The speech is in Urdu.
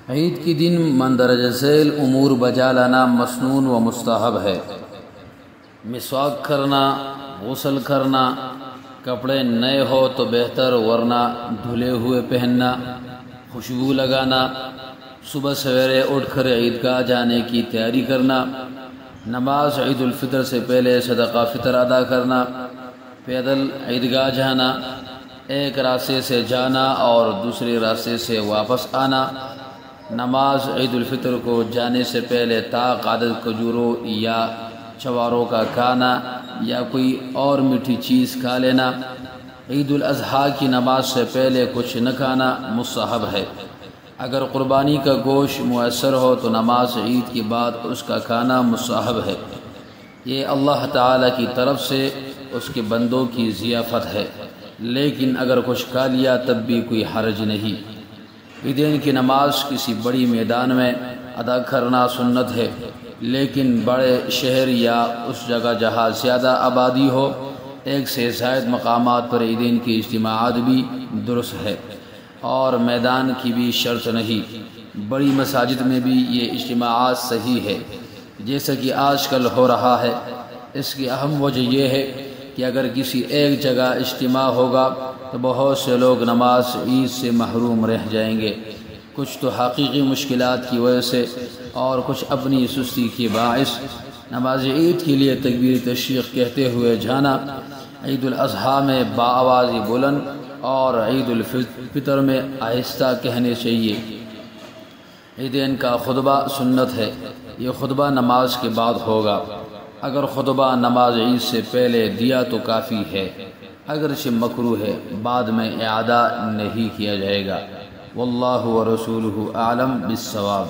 عید کی دن مندرجہ ذیل امور بجا لانا مسنون و مستحب ہے۔ مسواک کرنا، غسل کرنا، کپڑے نئے ہو تو بہتر ورنہ دھلے ہوئے پہننا، خوشبو لگانا، صبح سویرے اٹھ کر عیدگاہ جانے کی تیاری کرنا، نماز عید الفطر سے پہلے صدقہ فطر ادا کرنا، پیدل عیدگاہ جانا، ایک راستے سے جانا اور دوسرے راستے سے واپس آنا، نماز عید الفطر کو جانے سے پہلے طاق عدد کھجوروں یا چواروں کا کھانا یا کوئی اور میٹھی چیز کھا لینا، عید الاضحیٰ کی نماز سے پہلے کچھ نہ کھانا مستحب ہے۔ اگر قربانی کا گوشت میسر ہو تو نماز عید کے بعد اس کا کھانا مستحب ہے۔ یہ اللہ تعالیٰ کی طرف سے اس کے بندوں کی ضیافت ہے، لیکن اگر کچھ کھا لیا تب بھی کوئی حرج نہیں۔ عیدین کی نماز کسی بڑی میدان میں ادا کرنا سنت ہے، لیکن بڑے شہر یا اس جگہ جہاں زیادہ آبادی ہو، ایک سے زائد مقامات پر عیدین کی اجتماعات بھی درست ہے اور میدان کی بھی شرط نہیں۔ بڑی مساجد میں بھی یہ اجتماعات صحیح ہے، جیسا کہ آج کل ہو رہا ہے۔ اس کی اہم وجہ یہ ہے کہ اگر کسی ایک جگہ اجتماع ہوگا تو بہت سے لوگ نماز عید سے محروم رہ جائیں گے، کچھ تو حقیقی مشکلات کی وجہ سے اور کچھ اپنی سستی کے باعث۔ نماز عید کے لیے تکبیر تشریق کہتے ہوئے جانا، عید الاضحیٰ میں باآواز بلند اور عید الفطر میں آہستہ کہنے چاہیے۔ عیدین کا خطبہ سنت ہے، یہ خطبہ نماز کے بعد ہوگا۔ اگر خطبہ نماز عید سے پہلے دیا تو کافی ہے، اگرچہ مکروہ ہے، بعد میں اعادہ نہیں کیا جائے گا۔ واللہ ورسولہ اعلم بالصواب۔